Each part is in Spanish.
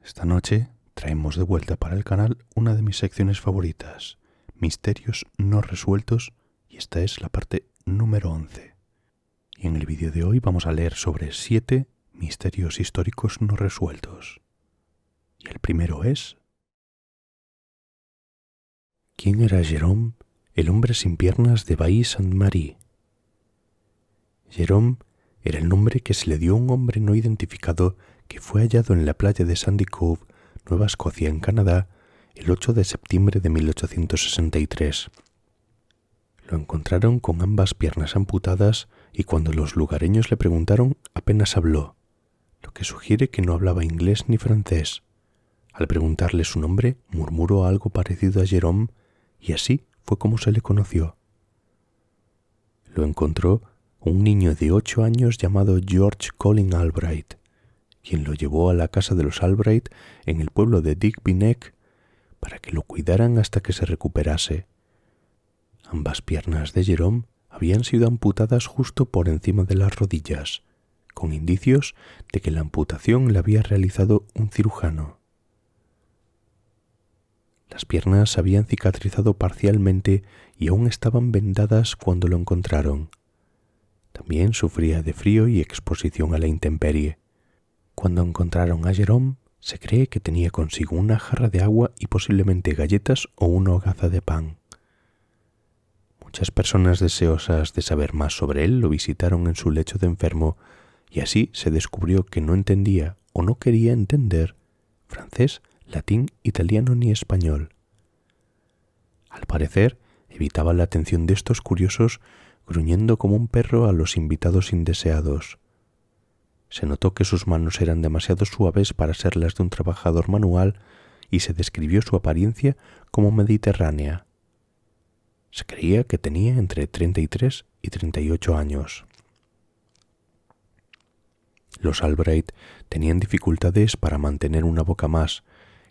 Esta noche traemos de vuelta para el canal una de mis secciones favoritas, Misterios no resueltos, y esta es la parte número 11. Y en el vídeo de hoy vamos a leer sobre 7 misterios históricos no resueltos. Y el primero es: ¿quién era Jérôme, el hombre sin piernas de Bailly-Sainte-Marie? Jérôme era el nombre que se le dio a un hombre no identificado que fue hallado en la playa de Sandy Cove, Nueva Escocia, en Canadá, el 8 de septiembre de 1863. Lo encontraron con ambas piernas amputadas y cuando los lugareños le preguntaron apenas habló, lo que sugiere que no hablaba inglés ni francés. Al preguntarle su nombre, murmuró algo parecido a Jérôme y así fue como se le conoció. Lo encontró un niño de 8 años llamado George Colin Albright, quien lo llevó a la casa de los Albright en el pueblo de Digby Neck para que lo cuidaran hasta que se recuperase. Ambas piernas de Jérôme habían sido amputadas justo por encima de las rodillas, con indicios de que la amputación la había realizado un cirujano. Las piernas habían cicatrizado parcialmente y aún estaban vendadas cuando lo encontraron. También sufría de frío y exposición a la intemperie. Cuando encontraron a Jérôme, se cree que tenía consigo una jarra de agua y posiblemente galletas o una hogaza de pan. Muchas personas deseosas de saber más sobre él lo visitaron en su lecho de enfermo y así se descubrió que no entendía o no quería entender francés, latín, italiano ni español. Al parecer, evitaba la atención de estos curiosos gruñendo como un perro a los invitados indeseados. Se notó que sus manos eran demasiado suaves para ser las de un trabajador manual y se describió su apariencia como mediterránea. Se creía que tenía entre 33 y 38 años. Los Albright tenían dificultades para mantener una boca más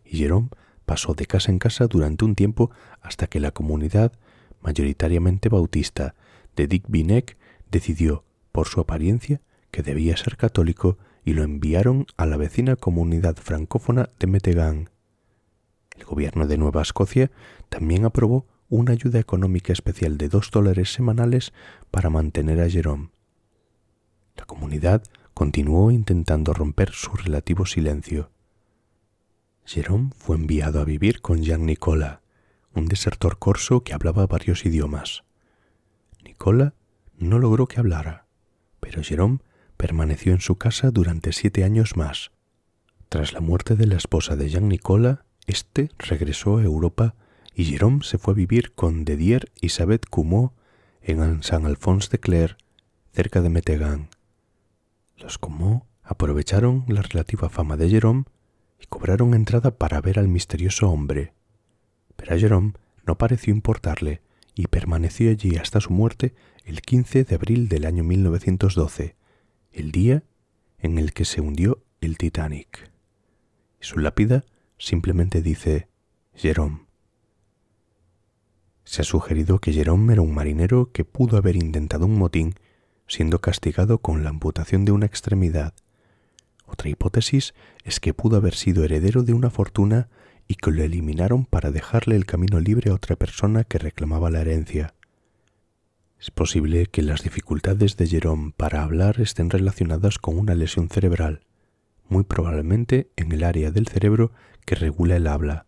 y Jérôme pasó de casa en casa durante un tiempo hasta que la comunidad, mayoritariamente bautista, de Digby Neck decidió, por su apariencia, que debía ser católico y lo enviaron a la vecina comunidad francófona de Metegan. El gobierno de Nueva Escocia también aprobó una ayuda económica especial de $2 semanales para mantener a Jérôme. La comunidad continuó intentando romper su relativo silencio. Jérôme fue enviado a vivir con Jean Nicolas, un desertor corso que hablaba varios idiomas. Nicolas no logró que hablara, pero Jérôme permaneció en su casa durante 7 años más. Tras la muerte de la esposa de Jean Nicolas, este regresó a Europa y Jérôme se fue a vivir con Didier y Sabet Comeau en Saint-Alphonse-de-Clair, cerca de Metegan. Los Comeau aprovecharon la relativa fama de Jérôme y cobraron entrada para ver al misterioso hombre. Pero a Jérôme no pareció importarle y permaneció allí hasta su muerte el 15 de abril del año 1912, el día en el que se hundió el Titanic. Y su lápida simplemente dice Jérôme. Se ha sugerido que Jérôme era un marinero que pudo haber intentado un motín, siendo castigado con la amputación de una extremidad. Otra hipótesis es que pudo haber sido heredero de una fortuna y que lo eliminaron para dejarle el camino libre a otra persona que reclamaba la herencia. Es posible que las dificultades de Jérôme para hablar estén relacionadas con una lesión cerebral, muy probablemente en el área del cerebro que regula el habla.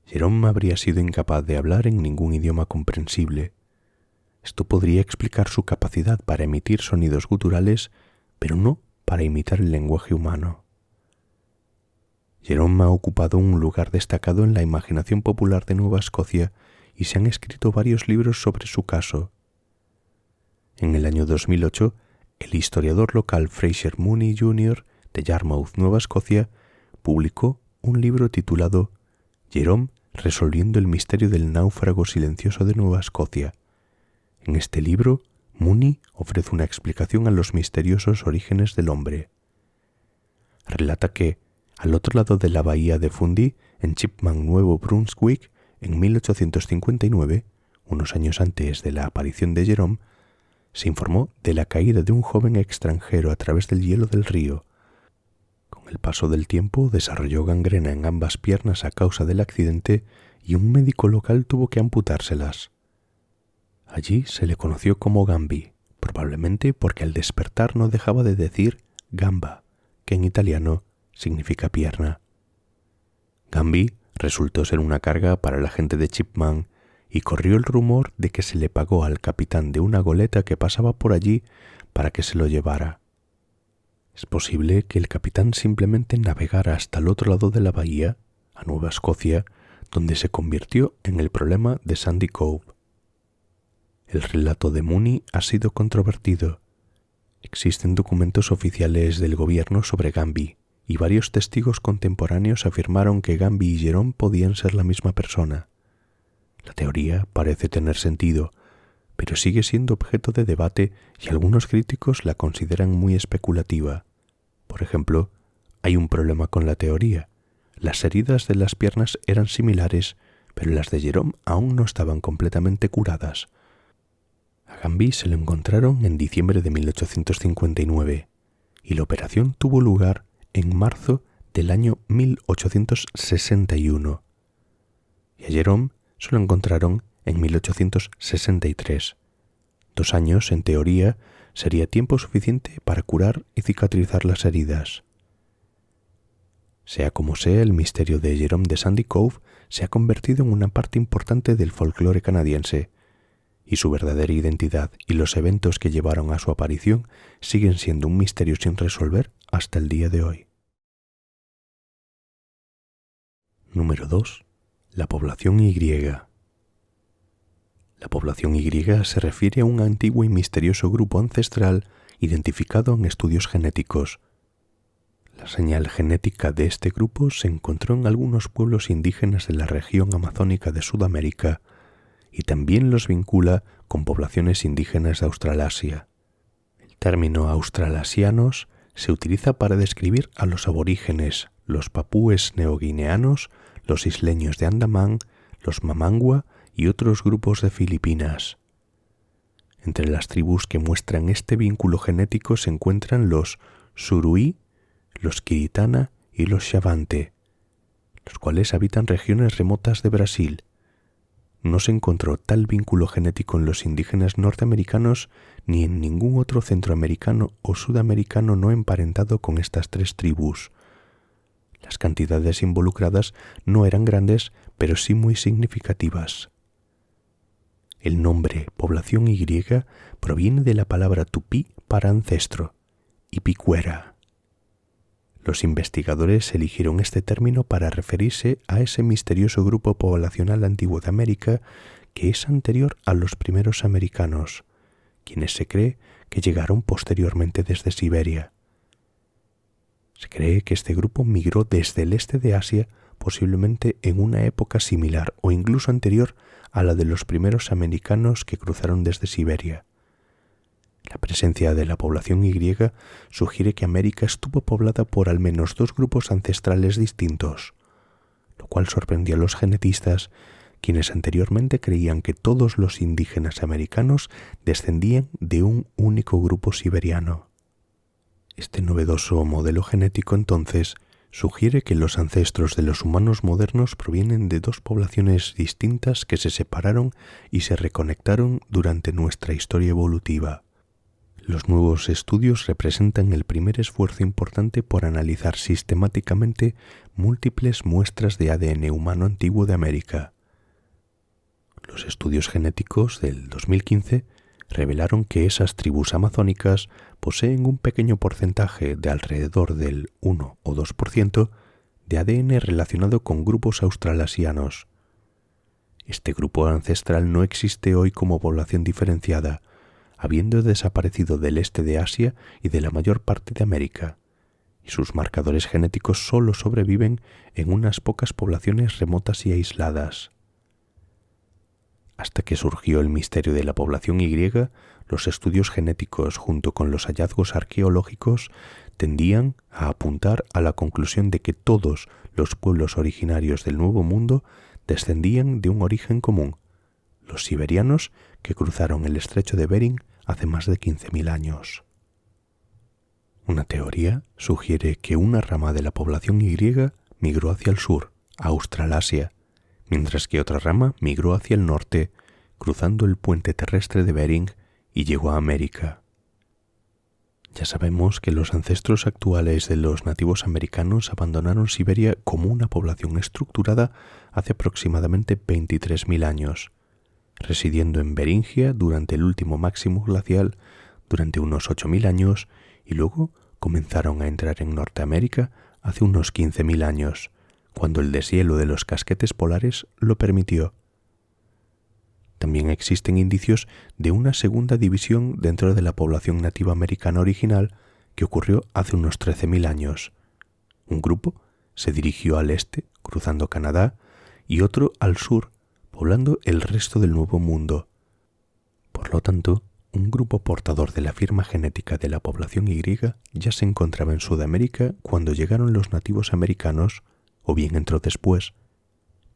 Jérôme habría sido incapaz de hablar en ningún idioma comprensible. Esto podría explicar su capacidad para emitir sonidos guturales, pero no para imitar el lenguaje humano. Jérôme ha ocupado un lugar destacado en la imaginación popular de Nueva Escocia y se han escrito varios libros sobre su caso. En el año 2008, el historiador local Fraser Mooney Jr. de Yarmouth, Nueva Escocia, publicó un libro titulado Jérôme resolviendo el misterio del náufrago silencioso de Nueva Escocia. En este libro, Mooney ofrece una explicación a los misteriosos orígenes del hombre. Relata que, al otro lado de la bahía de Fundy, en Chipman, Nuevo Brunswick, en 1859, unos años antes de la aparición de Jérôme, se informó de la caída de un joven extranjero a través del hielo del río. Con el paso del tiempo desarrolló gangrena en ambas piernas a causa del accidente y un médico local tuvo que amputárselas. Allí se le conoció como Gambi, probablemente porque al despertar no dejaba de decir gamba, que en italiano significa pierna. Gambi resultó ser una carga para la gente de Chipman y corrió el rumor de que se le pagó al capitán de una goleta que pasaba por allí para que se lo llevara. Es posible que el capitán simplemente navegara hasta el otro lado de la bahía, a Nueva Escocia, donde se convirtió en el problema de Sandy Cove. El relato de Mooney ha sido controvertido. Existen documentos oficiales del gobierno sobre Gambi, y varios testigos contemporáneos afirmaron que Gambi y Jerome podían ser la misma persona. La teoría parece tener sentido, pero sigue siendo objeto de debate y algunos críticos la consideran muy especulativa. Por ejemplo, hay un problema con la teoría. Las heridas de las piernas eran similares, pero las de Jerome aún no estaban completamente curadas. A Gambi se lo encontraron en diciembre de 1859 y la operación tuvo lugar en marzo del año 1861. Y a Jerome se lo encontraron en 1863. 2 años, en teoría, sería tiempo suficiente para curar y cicatrizar las heridas. Sea como sea, el misterio de Jerome de Sandy Cove se ha convertido en una parte importante del folclore canadiense, y su verdadera identidad y los eventos que llevaron a su aparición siguen siendo un misterio sin resolver hasta el día de hoy. Número 2. La población Y. La población Y se refiere a un antiguo y misterioso grupo ancestral identificado en estudios genéticos. La señal genética de este grupo se encontró en algunos pueblos indígenas de la región amazónica de Sudamérica y también los vincula con poblaciones indígenas de Australasia. El término australasianos se utiliza para describir a los aborígenes, los papúes neoguineanos, los isleños de Andamán, los mamangua y otros grupos de Filipinas. Entre las tribus que muestran este vínculo genético se encuentran los Suruí, los Quiritana y los Xavante, los cuales habitan regiones remotas de Brasil. No se encontró tal vínculo genético en los indígenas norteamericanos ni en ningún otro centroamericano o sudamericano no emparentado con estas 3 tribus. Las cantidades involucradas no eran grandes, pero sí muy significativas. El nombre población Y proviene de la palabra tupí para ancestro, ipicuera. Los investigadores eligieron este término para referirse a ese misterioso grupo poblacional antiguo de América que es anterior a los primeros americanos, quienes se cree que llegaron posteriormente desde Siberia. Se cree que este grupo migró desde el este de Asia, posiblemente en una época similar o incluso anterior a la de los primeros americanos que cruzaron desde Siberia. La presencia de la población Y sugiere que América estuvo poblada por al menos 2 grupos ancestrales distintos, lo cual sorprendió a los genetistas, quienes anteriormente creían que todos los indígenas americanos descendían de un único grupo siberiano. Este novedoso modelo genético entonces sugiere que los ancestros de los humanos modernos provienen de 2 poblaciones distintas que se separaron y se reconectaron durante nuestra historia evolutiva. Los nuevos estudios representan el primer esfuerzo importante por analizar sistemáticamente múltiples muestras de ADN humano antiguo de América. Los estudios genéticos del 2015 revelaron que esas tribus amazónicas poseen un pequeño porcentaje de alrededor del 1 o 2% de ADN relacionado con grupos australasianos. Este grupo ancestral no existe hoy como población diferenciada, habiendo desaparecido del este de Asia y de la mayor parte de América, y sus marcadores genéticos solo sobreviven en unas pocas poblaciones remotas y aisladas. Hasta que surgió el misterio de la población Y, los estudios genéticos junto con los hallazgos arqueológicos tendían a apuntar a la conclusión de que todos los pueblos originarios del Nuevo Mundo descendían de un origen común, los siberianos que cruzaron el estrecho de Bering hace más de 15.000 años. Una teoría sugiere que una rama de la población Y migró hacia el sur, a Australasia, mientras que otra rama migró hacia el norte, cruzando el puente terrestre de Bering y llegó a América. Ya sabemos que los ancestros actuales de los nativos americanos abandonaron Siberia como una población estructurada hace aproximadamente 23.000 años, residiendo en Beringia durante el último máximo glacial durante unos 8.000 años y luego comenzaron a entrar en Norteamérica hace unos 15.000 años, cuando el deshielo de los casquetes polares lo permitió. También existen indicios de una segunda división dentro de la población nativa americana original que ocurrió hace unos 13.000 años. Un grupo se dirigió al este, cruzando Canadá, y otro al sur, poblando el resto del Nuevo Mundo. Por lo tanto, un grupo portador de la firma genética de la población Y ya se encontraba en Sudamérica cuando llegaron los nativos americanos, o bien entró después.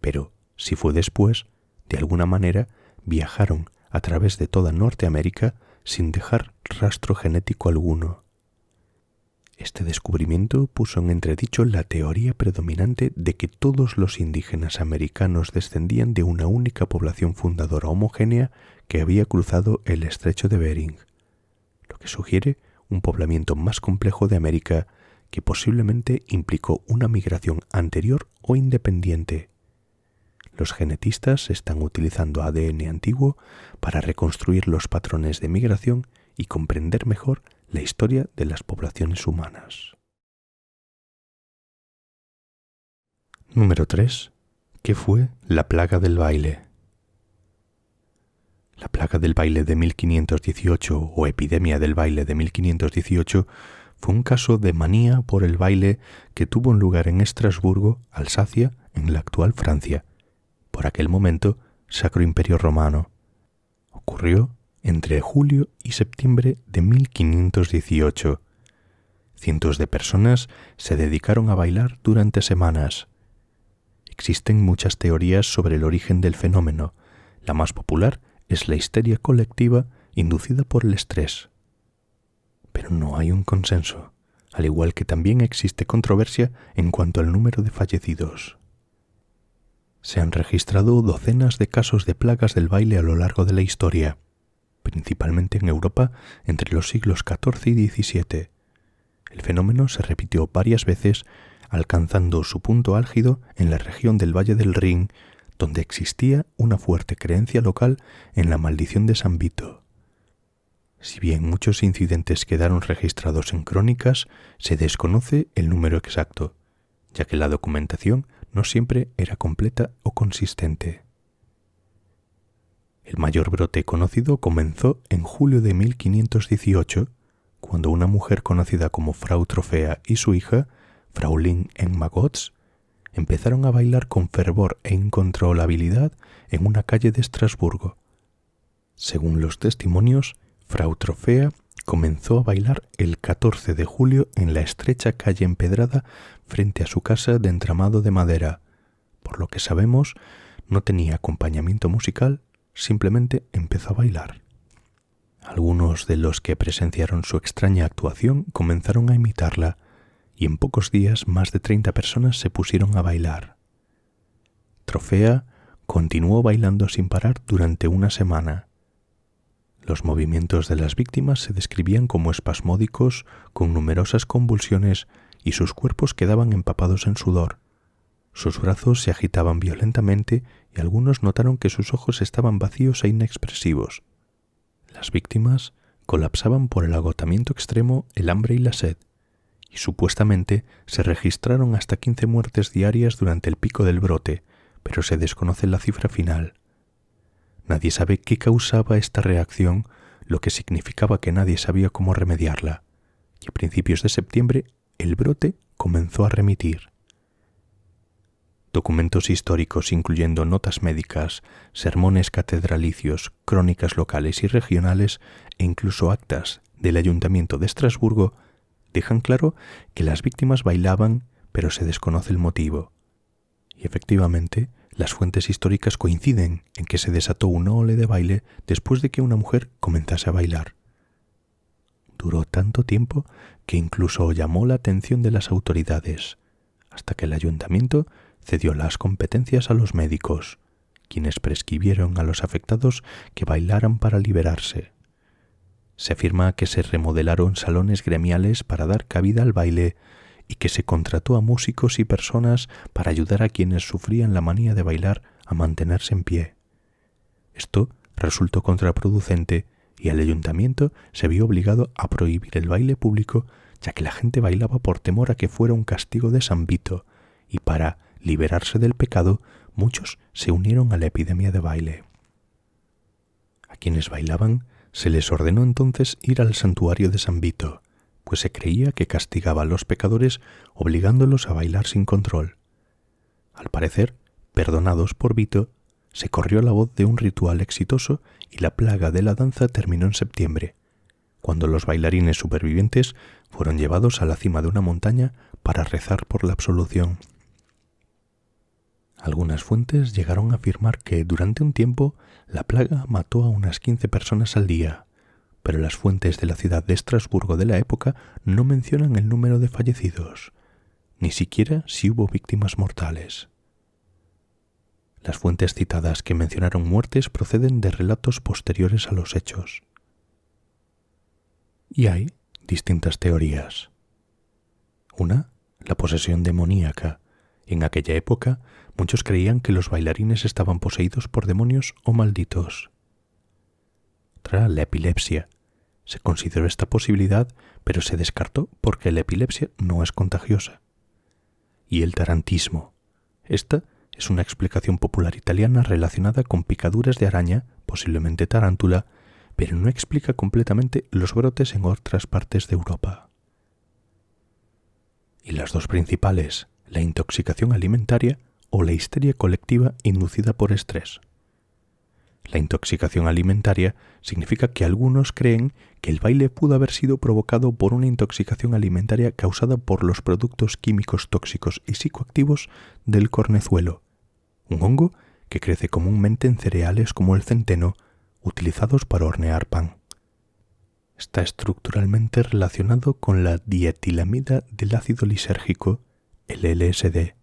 Pero, si fue después, de alguna manera viajaron a través de toda Norteamérica sin dejar rastro genético alguno. Este descubrimiento puso en entredicho la teoría predominante de que todos los indígenas americanos descendían de una única población fundadora homogénea que había cruzado el estrecho de Bering, lo que sugiere un poblamiento más complejo de América que posiblemente implicó una migración anterior o independiente. Los genetistas están utilizando ADN antiguo para reconstruir los patrones de migración y comprender mejor la historia de las poblaciones humanas. Número 3. ¿Qué fue la plaga del baile? La plaga del baile de 1518 o epidemia del baile de 1518 fue un caso de manía por el baile que tuvo lugar en Estrasburgo, Alsacia, en la actual Francia, por aquel momento Sacro Imperio Romano. Ocurrió entre julio y septiembre de 1518. Cientos de personas se dedicaron a bailar durante semanas. Existen muchas teorías sobre el origen del fenómeno. La más popular es la histeria colectiva inducida por el estrés. Pero no hay un consenso, al igual que también existe controversia en cuanto al número de fallecidos. Se han registrado docenas de casos de plagas del baile a lo largo de la historia, principalmente en Europa entre los siglos XIV y XVII. El fenómeno se repitió varias veces, alcanzando su punto álgido en la región del Valle del Rin, donde existía una fuerte creencia local en la maldición de San Vito. Si bien muchos incidentes quedaron registrados en crónicas, se desconoce el número exacto, ya que la documentación no siempre era completa o consistente. El mayor brote conocido comenzó en julio de 1518, cuando una mujer conocida como Frau Trofea y su hija, Fraulein Enmagots, empezaron a bailar con fervor e incontrolabilidad en una calle de Estrasburgo. Según los testimonios, Frau Trofea comenzó a bailar el 14 de julio en la estrecha calle empedrada frente a su casa de entramado de madera. Por lo que sabemos, no tenía acompañamiento musical, simplemente empezó a bailar. Algunos de los que presenciaron su extraña actuación comenzaron a imitarla, y en pocos días más de 30 personas se pusieron a bailar. Trofea continuó bailando sin parar durante una semana. Los movimientos de las víctimas se describían como espasmódicos, con numerosas convulsiones, y sus cuerpos quedaban empapados en sudor. Sus brazos se agitaban violentamente y algunos notaron que sus ojos estaban vacíos e inexpresivos. Las víctimas colapsaban por el agotamiento extremo, el hambre y la sed, y supuestamente se registraron hasta 15 muertes diarias durante el pico del brote, pero se desconoce la cifra final. Nadie sabe qué causaba esta reacción, lo que significaba que nadie sabía cómo remediarla, y a principios de septiembre el brote comenzó a remitir. Documentos históricos, incluyendo notas médicas, sermones catedralicios, crónicas locales y regionales e incluso actas del Ayuntamiento de Estrasburgo, dejan claro que las víctimas bailaban, pero se desconoce el motivo. Y efectivamente, las fuentes históricas coinciden en que se desató una ola de baile después de que una mujer comenzase a bailar. duró tanto tiempo que incluso llamó la atención de las autoridades, hasta que el ayuntamiento cedió las competencias a los médicos, quienes prescribieron a los afectados que bailaran para liberarse. Se afirma que se remodelaron salones gremiales para dar cabida al baile y que se contrató a músicos y personas para ayudar a quienes sufrían la manía de bailar a mantenerse en pie. Esto resultó contraproducente y el ayuntamiento se vio obligado a prohibir el baile público, ya que la gente bailaba por temor a que fuera un castigo de San Vito, y para liberarse del pecado, muchos se unieron a la epidemia de baile. A quienes bailaban se les ordenó entonces ir al santuario de San Vito, pues se creía que castigaba a los pecadores obligándolos a bailar sin control. Al parecer, perdonados por Vito, se corrió la voz de un ritual exitoso y la plaga de la danza terminó en septiembre, cuando los bailarines supervivientes fueron llevados a la cima de una montaña para rezar por la absolución. Algunas fuentes llegaron a afirmar que durante un tiempo la plaga mató a unas 15 personas al día, pero las fuentes de la ciudad de Estrasburgo de la época no mencionan el número de fallecidos, ni siquiera si hubo víctimas mortales. Las fuentes citadas que mencionaron muertes proceden de relatos posteriores a los hechos. Y hay distintas teorías. Una, la posesión demoníaca. En aquella época, muchos creían que los bailarines estaban poseídos por demonios o malditos. Otra, la epilepsia. Se consideró esta posibilidad, pero se descartó porque la epilepsia no es contagiosa. Y el tarantismo. Esta es una explicación popular italiana relacionada con picaduras de araña, posiblemente tarántula, pero no explica completamente los brotes en otras partes de Europa. Y las dos principales, la intoxicación alimentaria o la histeria colectiva inducida por estrés. La intoxicación alimentaria significa que algunos creen que el baile pudo haber sido provocado por una intoxicación alimentaria causada por los productos químicos tóxicos y psicoactivos del cornezuelo, un hongo que crece comúnmente en cereales como el centeno, utilizados para hornear pan. Está estructuralmente relacionado con la dietilamida del ácido lisérgico, el LSD.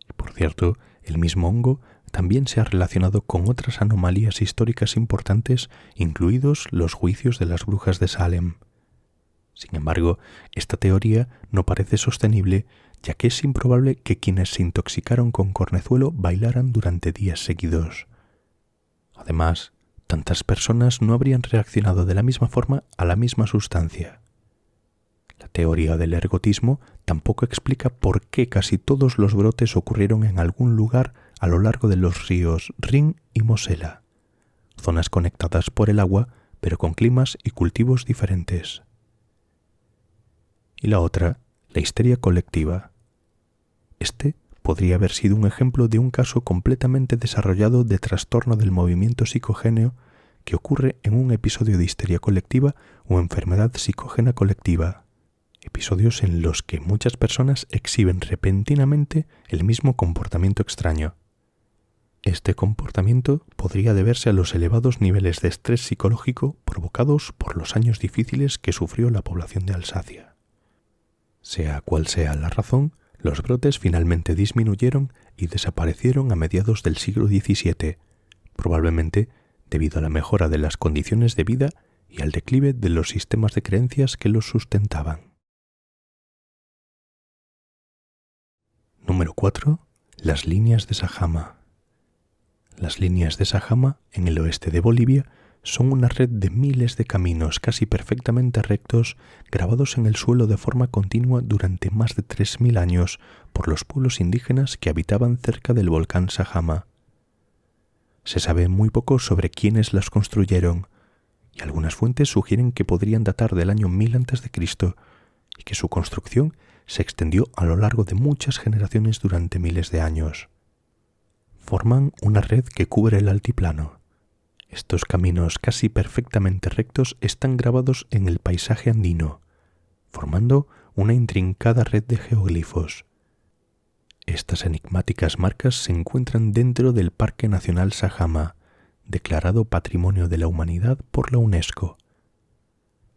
Y por cierto, el mismo hongo también se ha relacionado con otras anomalías históricas importantes, incluidos los juicios de las brujas de Salem. Sin embargo, esta teoría no parece sostenible, ya que es improbable que quienes se intoxicaron con cornezuelo bailaran durante días seguidos. Además, tantas personas no habrían reaccionado de la misma forma a la misma sustancia. La teoría del ergotismo tampoco explica por qué casi todos los brotes ocurrieron en algún lugar a lo largo de los ríos Rin y Mosela, zonas conectadas por el agua, pero con climas y cultivos diferentes. Y la otra, la histeria colectiva. Este podría haber sido un ejemplo de un caso completamente desarrollado de trastorno del movimiento psicogéneo que ocurre en un episodio de histeria colectiva o enfermedad psicógena colectiva, episodios en los que muchas personas exhiben repentinamente el mismo comportamiento extraño. Este comportamiento podría deberse a los elevados niveles de estrés psicológico provocados por los años difíciles que sufrió la población de Alsacia. Sea cual sea la razón, los brotes finalmente disminuyeron y desaparecieron a mediados del siglo XVII, probablemente debido a la mejora de las condiciones de vida y al declive de los sistemas de creencias que los sustentaban. Número 4. Las líneas de Sajama. Las líneas de Sajama, en el oeste de Bolivia, son una red de miles de caminos casi perfectamente rectos grabados en el suelo de forma continua durante más de 3000 años por los pueblos indígenas que habitaban cerca del volcán Sajama. Se sabe muy poco sobre quiénes las construyeron, y algunas fuentes sugieren que podrían datar del año 1000 a.C. y que su construcción se extendió a lo largo de muchas generaciones durante miles de años. Forman una red que cubre el altiplano. Estos caminos casi perfectamente rectos están grabados en el paisaje andino, formando una intrincada red de geoglifos. Estas enigmáticas marcas se encuentran dentro del Parque Nacional Sajama, declarado Patrimonio de la Humanidad por la UNESCO.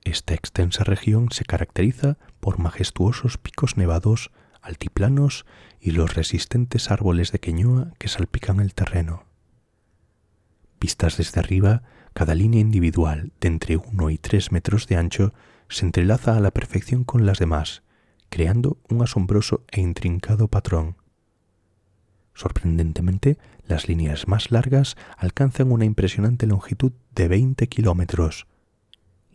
Esta extensa región se caracteriza por majestuosos picos nevados, altiplanos y los resistentes árboles de queñúa que salpican el terreno. Vistas desde arriba, cada línea individual de entre 1 y 3 metros de ancho se entrelaza a la perfección con las demás, creando un asombroso e intrincado patrón. Sorprendentemente, las líneas más largas alcanzan una impresionante longitud de 20 kilómetros.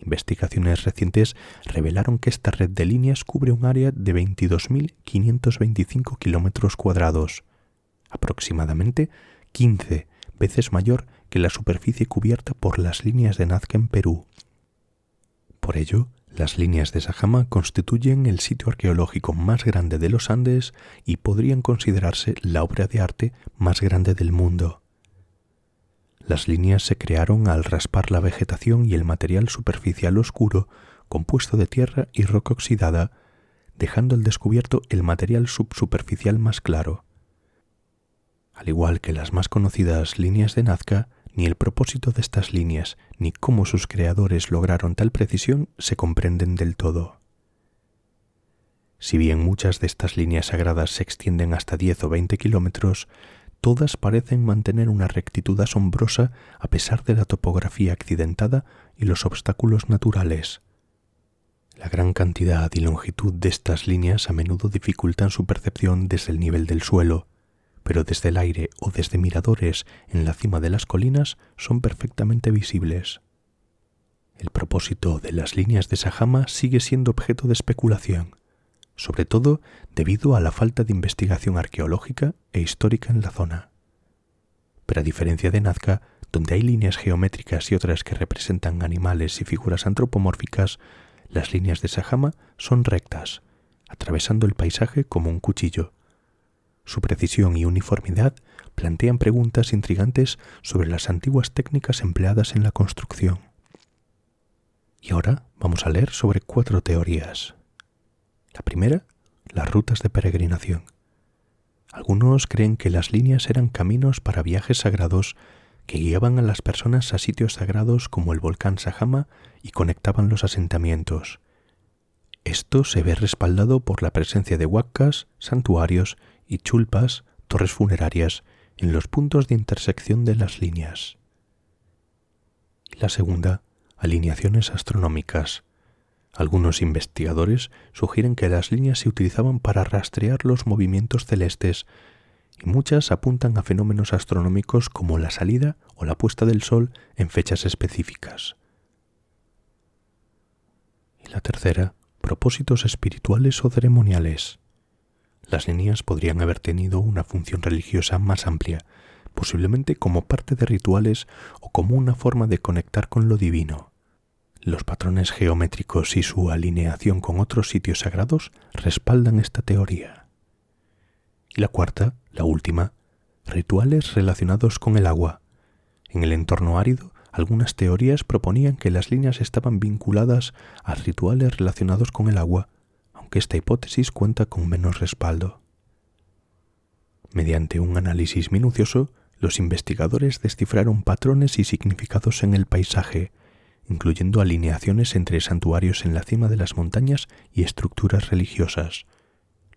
Investigaciones recientes revelaron que esta red de líneas cubre un área de 22.525 kilómetros cuadrados, aproximadamente 15 veces mayor que la superficie cubierta por las líneas de Nazca en Perú. Por ello, las líneas de Sajama constituyen el sitio arqueológico más grande de los Andes y podrían considerarse la obra de arte más grande del mundo. Las líneas se crearon al raspar la vegetación y el material superficial oscuro compuesto de tierra y roca oxidada, dejando al descubierto el material subsuperficial más claro. Al igual que las más conocidas líneas de Nazca, ni el propósito de estas líneas ni cómo sus creadores lograron tal precisión se comprenden del todo. Si bien muchas de estas líneas sagradas se extienden hasta 10 o 20 kilómetros, todas parecen mantener una rectitud asombrosa a pesar de la topografía accidentada y los obstáculos naturales. La gran cantidad y longitud de estas líneas a menudo dificultan su percepción desde el nivel del suelo, pero desde el aire o desde miradores en la cima de las colinas son perfectamente visibles. El propósito de las líneas de Sajama sigue siendo objeto de especulación, sobre todo debido a la falta de investigación arqueológica e histórica en la zona. Pero a diferencia de Nazca, donde hay líneas geométricas y otras que representan animales y figuras antropomórficas, las líneas de Sajama son rectas, atravesando el paisaje como un cuchillo. Su precisión y uniformidad plantean preguntas intrigantes sobre las antiguas técnicas empleadas en la construcción. Y ahora vamos a leer sobre 4 teorías. La primera, las rutas de peregrinación. Algunos creen que las líneas eran caminos para viajes sagrados que guiaban a las personas a sitios sagrados como el volcán Sajama y conectaban los asentamientos. Esto se ve respaldado por la presencia de huacas, santuarios y chulpas, torres funerarias, en los puntos de intersección de las líneas. Y la segunda, alineaciones astronómicas. Algunos investigadores sugieren que las líneas se utilizaban para rastrear los movimientos celestes, y muchas apuntan a fenómenos astronómicos como la salida o la puesta del sol en fechas específicas. Y la tercera, propósitos espirituales o ceremoniales. Las líneas podrían haber tenido una función religiosa más amplia, posiblemente como parte de rituales o como una forma de conectar con lo divino. Los patrones geométricos y su alineación con otros sitios sagrados respaldan esta teoría. Y la cuarta, la última, rituales relacionados con el agua. En el entorno árido, algunas teorías proponían que las líneas estaban vinculadas a rituales relacionados con el agua, aunque esta hipótesis cuenta con menos respaldo. Mediante un análisis minucioso, los investigadores descifraron patrones y significados en el paisaje, incluyendo alineaciones entre santuarios en la cima de las montañas y estructuras religiosas,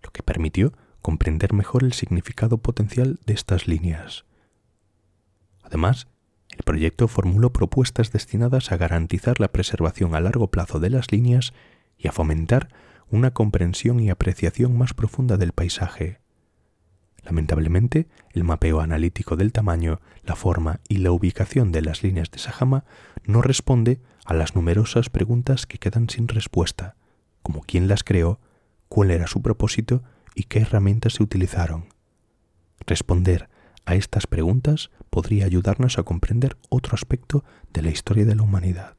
lo que permitió comprender mejor el significado potencial de estas líneas. Además, el proyecto formuló propuestas destinadas a garantizar la preservación a largo plazo de las líneas y a fomentar una comprensión y apreciación más profunda del paisaje. Lamentablemente, el mapeo analítico del tamaño, la forma y la ubicación de las líneas de Sajama no responde a las numerosas preguntas que quedan sin respuesta, como quién las creó, cuál era su propósito y qué herramientas se utilizaron. Responder a estas preguntas podría ayudarnos a comprender otro aspecto de la historia de la humanidad.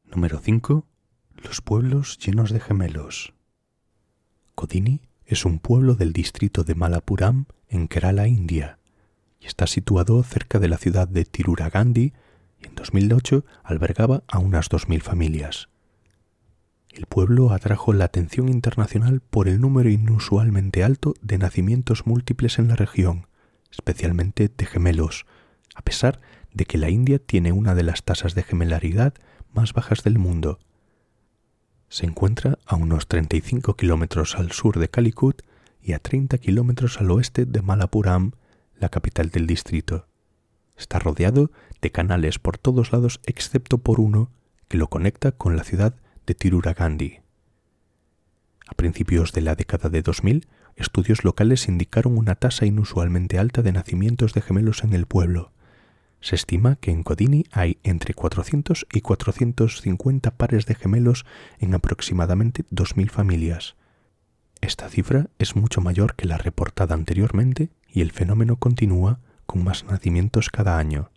Número 5. Los pueblos llenos de gemelos. Kodini es un pueblo del distrito de Malappuram en Kerala, India, y está situado cerca de la ciudad de Tirunagandi y en 2008 albergaba a unas 2.000 familias. El pueblo atrajo la atención internacional por el número inusualmente alto de nacimientos múltiples en la región, especialmente de gemelos, a pesar de que la India tiene una de las tasas de gemelaridad más bajas del mundo. Se encuentra a unos 35 kilómetros al sur de Calicut y a 30 kilómetros al oeste de Malappuram, la capital del distrito. Está rodeado de canales por todos lados excepto por uno que lo conecta con la ciudad de Tirunagandi. A principios de la década de 2000, estudios locales indicaron una tasa inusualmente alta de nacimientos de gemelos en el pueblo. Se estima que en Kodini hay entre 400 y 450 pares de gemelos en aproximadamente 2.000 familias. Esta cifra es mucho mayor que la reportada anteriormente y el fenómeno continúa con más nacimientos cada año.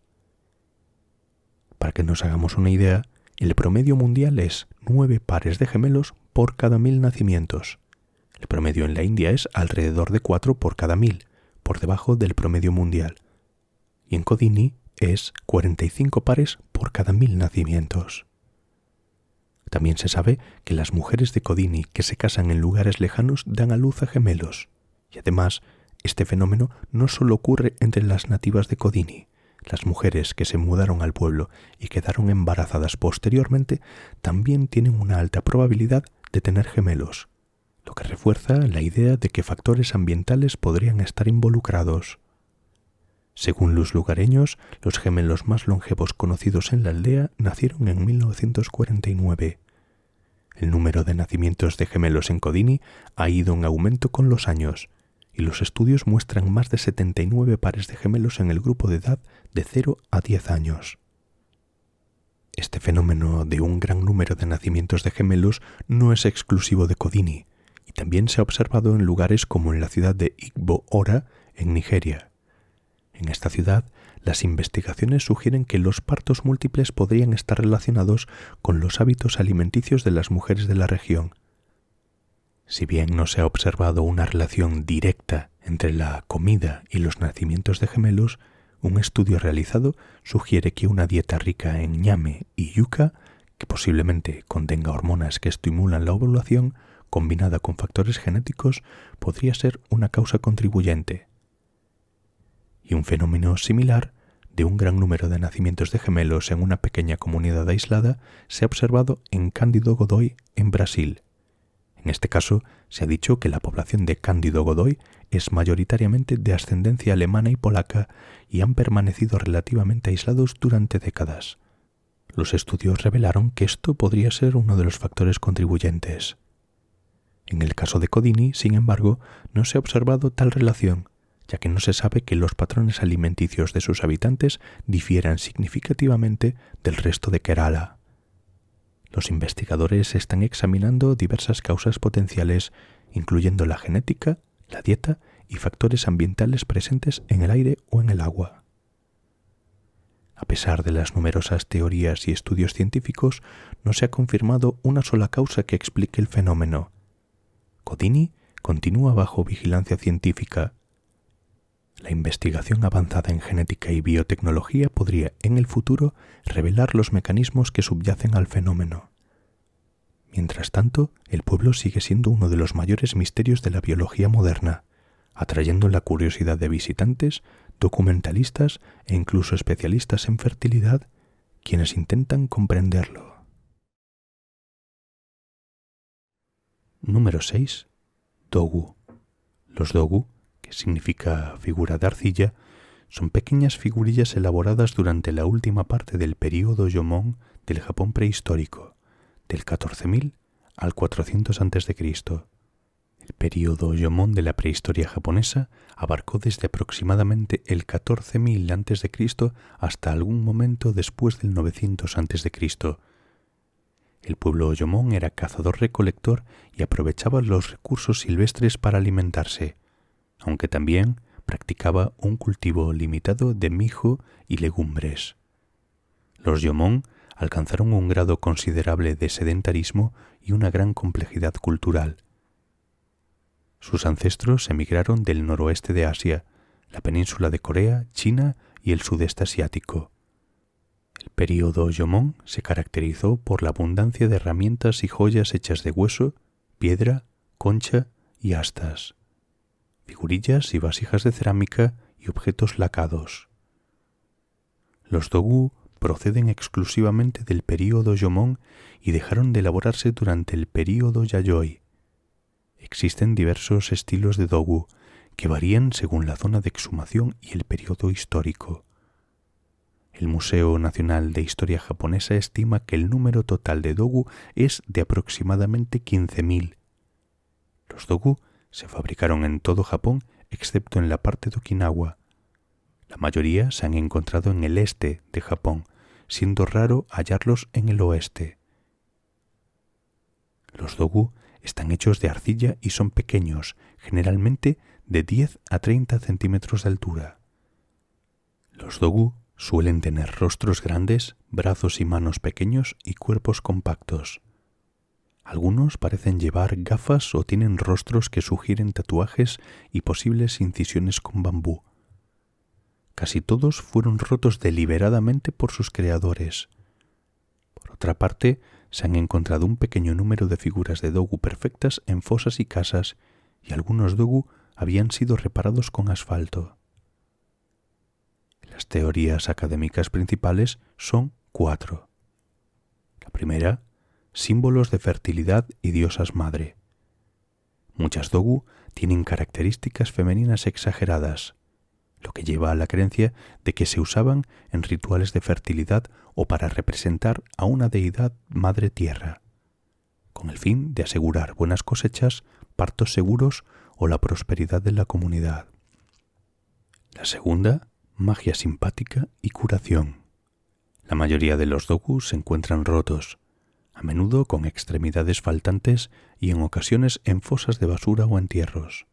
Para que nos hagamos una idea, el promedio mundial es 9 pares de gemelos por cada 1.000 nacimientos. El promedio en la India es alrededor de 4 por cada 1.000, por debajo del promedio mundial. Y en Kodini es 45 pares por cada 1.000 nacimientos. También se sabe que las mujeres de Kodini que se casan en lugares lejanos dan a luz a gemelos. Y además, este fenómeno no solo ocurre entre las nativas de Kodini. Las mujeres que se mudaron al pueblo y quedaron embarazadas posteriormente también tienen una alta probabilidad de tener gemelos, lo que refuerza la idea de que factores ambientales podrían estar involucrados. Según los lugareños, los gemelos más longevos conocidos en la aldea nacieron en 1949. El número de nacimientos de gemelos en Kodini ha ido en aumento con los años, y los estudios muestran más de 79 pares de gemelos en el grupo de edad de 0 a 10 años. Este fenómeno de un gran número de nacimientos de gemelos no es exclusivo de Kodini, y también se ha observado en lugares como en la ciudad de Igbo-Ora, en Nigeria. En esta ciudad, las investigaciones sugieren que los partos múltiples podrían estar relacionados con los hábitos alimenticios de las mujeres de la región. Si bien no se ha observado una relación directa entre la comida y los nacimientos de gemelos, un estudio realizado sugiere que una dieta rica en ñame y yuca, que posiblemente contenga hormonas que estimulan la ovulación, combinada con factores genéticos, podría ser una causa contribuyente. Y un fenómeno similar, de un gran número de nacimientos de gemelos en una pequeña comunidad aislada, se ha observado en Cândido Godói, en Brasil. En este caso, se ha dicho que la población de Cândido Godói es mayoritariamente de ascendencia alemana y polaca y han permanecido relativamente aislados durante décadas. Los estudios revelaron que esto podría ser uno de los factores contribuyentes. En el caso de Kodini, sin embargo, no se ha observado tal relación, ya que no se sabe que los patrones alimenticios de sus habitantes difieran significativamente del resto de Kerala. Los investigadores están examinando diversas causas potenciales, incluyendo la genética, la dieta y factores ambientales presentes en el aire o en el agua. A pesar de las numerosas teorías y estudios científicos, no se ha confirmado una sola causa que explique el fenómeno. Kodini continúa bajo vigilancia científica. La investigación avanzada en genética y biotecnología podría, en el futuro, revelar los mecanismos que subyacen al fenómeno. Mientras tanto, el pueblo sigue siendo uno de los mayores misterios de la biología moderna, atrayendo la curiosidad de visitantes, documentalistas e incluso especialistas en fertilidad, quienes intentan comprenderlo. Número 6. Dogu. Los dogu, que significa figura de arcilla, son pequeñas figurillas elaboradas durante la última parte del período Jomon del Japón prehistórico, del 14.000 al 400 a.C. El período Jomon de la prehistoria japonesa abarcó desde aproximadamente el 14.000 a.C. hasta algún momento después del 900 a.C. El pueblo Jomon era cazador-recolector y aprovechaba los recursos silvestres para alimentarse, aunque también practicaba un cultivo limitado de mijo y legumbres. Los Jomon alcanzaron un grado considerable de sedentarismo y una gran complejidad cultural. Sus ancestros emigraron del noroeste de Asia, la península de Corea, China y el sudeste asiático. El período Jomon se caracterizó por la abundancia de herramientas y joyas hechas de hueso, piedra, concha y astas, figurillas y vasijas de cerámica y objetos lacados. Los dogu proceden exclusivamente del período Jomon y dejaron de elaborarse durante el período Yayoi. Existen diversos estilos de dogu que varían según la zona de exhumación y el período histórico. El Museo Nacional de Historia Japonesa estima que el número total de dogu es de aproximadamente 15.000. Los dogu se fabricaron en todo Japón excepto en la parte de Okinawa. La mayoría se han encontrado en el este de Japón, siendo raro hallarlos en el oeste. Los dogu están hechos de arcilla y son pequeños, generalmente de 10 a 30 centímetros de altura. Los dogu suelen tener rostros grandes, brazos y manos pequeños y cuerpos compactos. Algunos parecen llevar gafas o tienen rostros que sugieren tatuajes y posibles incisiones con bambú. Casi todos fueron rotos deliberadamente por sus creadores. Por otra parte, se han encontrado un pequeño número de figuras de dogu perfectas en fosas y casas, y algunos dogu habían sido reparados con asfalto. Las teorías académicas principales son 4. La primera, símbolos de fertilidad y diosas madre. Muchas dogu tienen características femeninas exageradas, lo que lleva a la creencia de que se usaban en rituales de fertilidad o para representar a una deidad madre tierra, con el fin de asegurar buenas cosechas, partos seguros o la prosperidad de la comunidad. La segunda, magia simpática y curación. La mayoría de los dogu se encuentran rotos, a menudo con extremidades faltantes y en ocasiones en fosas de basura o entierros.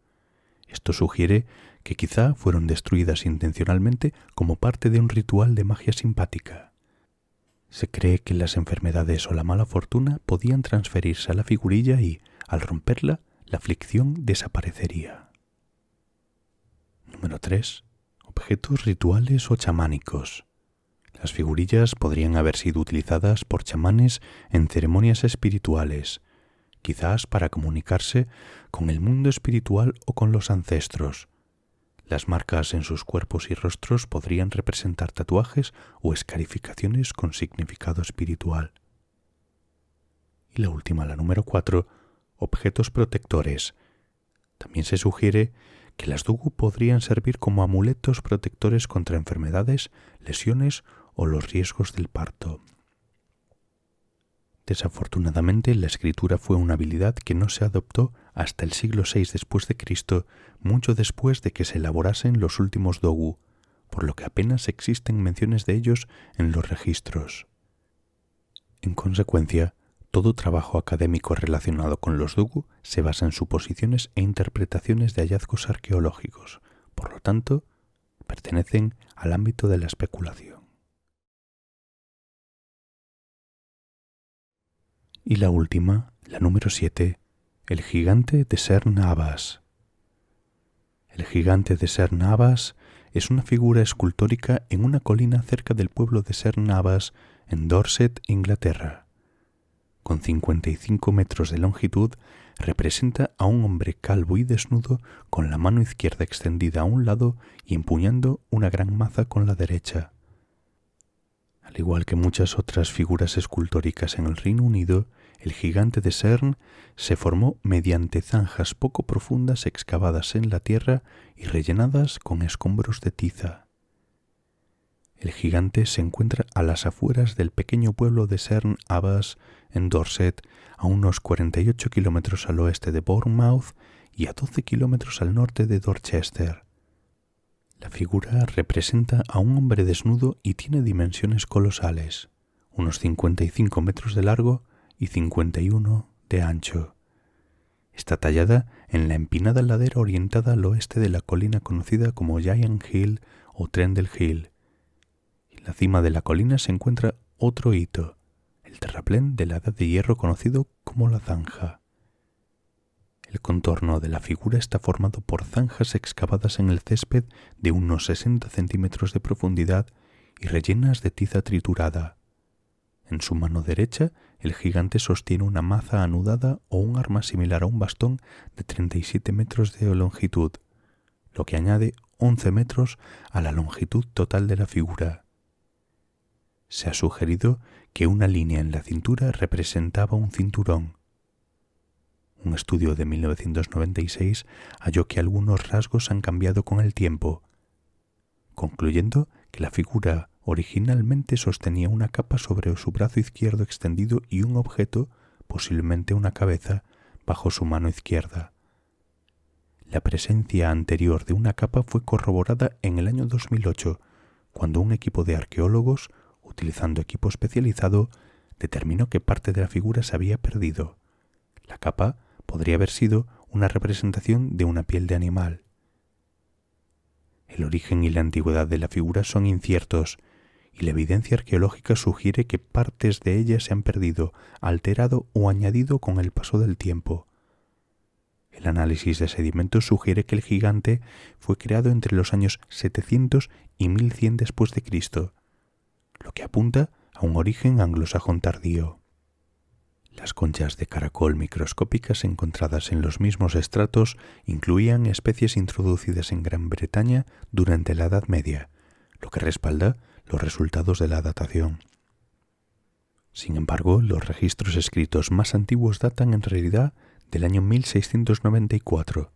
Esto sugiere que quizá fueron destruidas intencionalmente como parte de un ritual de magia simpática. Se cree que las enfermedades o la mala fortuna podían transferirse a la figurilla y, al romperla, la aflicción desaparecería. Número 3. Objetos rituales o chamánicos. Las figurillas podrían haber sido utilizadas por chamanes en ceremonias espirituales, quizás para comunicarse con el mundo espiritual o con los ancestros. Las marcas en sus cuerpos y rostros podrían representar tatuajes o escarificaciones con significado espiritual. Y la última, la número 4, objetos protectores. También se sugiere que las dogu podrían servir como amuletos protectores contra enfermedades, lesiones o los riesgos del parto. Desafortunadamente, la escritura fue una habilidad que no se adoptó hasta el siglo VI después de Cristo, mucho después de que se elaborasen los últimos dogu, por lo que apenas existen menciones de ellos en los registros. En consecuencia, todo trabajo académico relacionado con los dogu se basa en suposiciones e interpretaciones de hallazgos arqueológicos, por lo tanto, pertenecen al ámbito de la especulación. Y la última, la número 7, el gigante de Cerne-Abbas. El gigante de Cerne-Abbas es una figura escultórica en una colina cerca del pueblo de Cerne-Abbas, en Dorset, Inglaterra. Con 55 metros de longitud, representa a un hombre calvo y desnudo con la mano izquierda extendida a un lado y empuñando una gran maza con la derecha. Al igual que muchas otras figuras escultóricas en el Reino Unido, el gigante de Cerne se formó mediante zanjas poco profundas excavadas en la tierra y rellenadas con escombros de tiza. El gigante se encuentra a las afueras del pequeño pueblo de Cerne-Abbas, en Dorset, a unos 48 kilómetros al oeste de Bournemouth y a 12 kilómetros al norte de Dorchester. La figura representa a un hombre desnudo y tiene dimensiones colosales, unos 55 metros de largo y 51 de ancho. Está tallada en la empinada ladera orientada al oeste de la colina conocida como Giant Hill o Trendle Hill. En la cima de la colina se encuentra otro hito, el terraplén de la Edad de Hierro conocido como la Zanja. El contorno de la figura está formado por zanjas excavadas en el césped de unos 60 centímetros de profundidad y rellenas de tiza triturada. En su mano derecha, el gigante sostiene una maza anudada o un arma similar a un bastón de 37 metros de longitud, lo que añade 11 metros a la longitud total de la figura. Se ha sugerido que una línea en la cintura representaba un cinturón. Un estudio de 1996 halló que algunos rasgos han cambiado con el tiempo, concluyendo que la figura originalmente sostenía una capa sobre su brazo izquierdo extendido y un objeto, posiblemente una cabeza, bajo su mano izquierda. La presencia anterior de una capa fue corroborada en el año 2008, cuando un equipo de arqueólogos, utilizando equipo especializado, determinó que parte de la figura se había perdido. La capa podría haber sido una representación de una piel de animal. El origen y la antigüedad de la figura son inciertos, y la evidencia arqueológica sugiere que partes de ella se han perdido, alterado o añadido con el paso del tiempo. El análisis de sedimentos sugiere que el gigante fue creado entre los años 700 y 1100 después de Cristo, lo que apunta a un origen anglosajón tardío. Las conchas de caracol microscópicas encontradas en los mismos estratos incluían especies introducidas en Gran Bretaña durante la Edad Media, lo que respalda los resultados de la datación. Sin embargo, los registros escritos más antiguos datan en realidad del año 1694.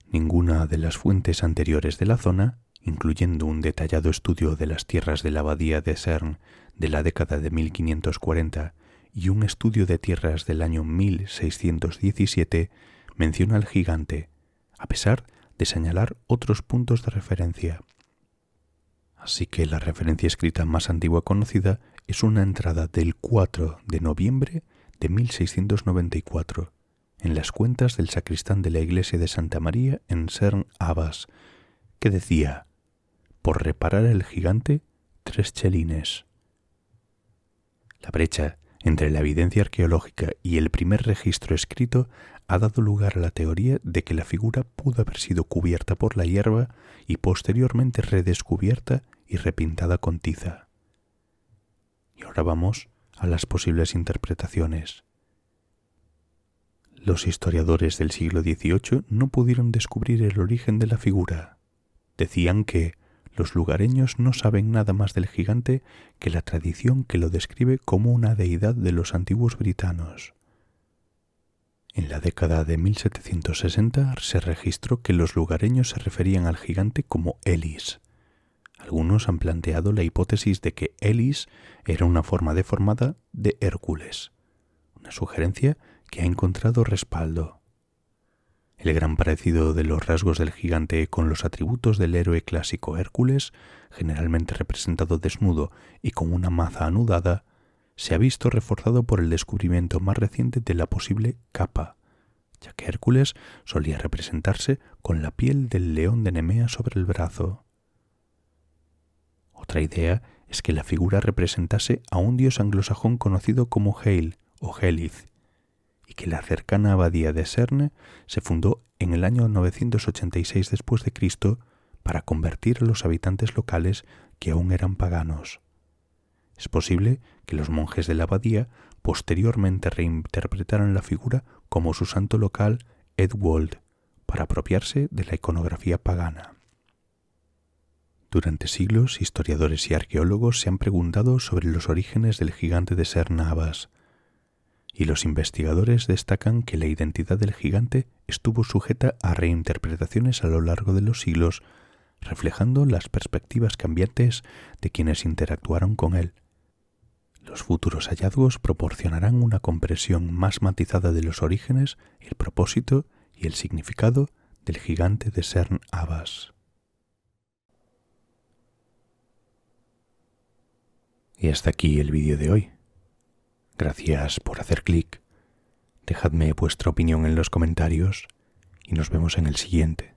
Ninguna de las fuentes anteriores de la zona, incluyendo un detallado estudio de las tierras de la abadía de Cerne de la década de 1540 y un estudio de tierras del año 1617, menciona al gigante, a pesar de señalar otros puntos de referencia. Así que la referencia escrita más antigua conocida es una entrada del 4 de noviembre de 1694, en las cuentas del sacristán de la iglesia de Santa María en Cerne-Abbas, que decía: por reparar el gigante, 3 chelines. La brecha entre la evidencia arqueológica y el primer registro escrito ha dado lugar a la teoría de que la figura pudo haber sido cubierta por la hierba y posteriormente redescubierta y repintada con tiza. Y ahora vamos a las posibles interpretaciones. Los historiadores del siglo XVIII no pudieron descubrir el origen de la figura. Decían que los lugareños no saben nada más del gigante que la tradición que lo describe como una deidad de los antiguos britanos. En la década de 1760 se registró que los lugareños se referían al gigante como Elis. Algunos han planteado la hipótesis de que Elis era una forma deformada de Hércules, una sugerencia que ha encontrado respaldo. El gran parecido de los rasgos del gigante con los atributos del héroe clásico Hércules, generalmente representado desnudo y con una maza anudada, se ha visto reforzado por el descubrimiento más reciente de la posible capa, ya que Hércules solía representarse con la piel del león de Nemea sobre el brazo. Otra idea es que la figura representase a un dios anglosajón conocido como Hel o Helith, y que la cercana abadía de Cerne se fundó en el año 986 después de Cristo para convertir a los habitantes locales que aún eran paganos. Es posible que los monjes de la abadía posteriormente reinterpretaran la figura como su santo local Eadwald para apropiarse de la iconografía pagana. Durante siglos, historiadores y arqueólogos se han preguntado sobre los orígenes del gigante de Cerne-Abbas, y los investigadores destacan que la identidad del gigante estuvo sujeta a reinterpretaciones a lo largo de los siglos, reflejando las perspectivas cambiantes de quienes interactuaron con él. Los futuros hallazgos proporcionarán una comprensión más matizada de los orígenes, el propósito y el significado del gigante de Cerne-Abbas. Y hasta aquí el vídeo de hoy. Gracias por hacer clic. Dejadme vuestra opinión en los comentarios y nos vemos en el siguiente.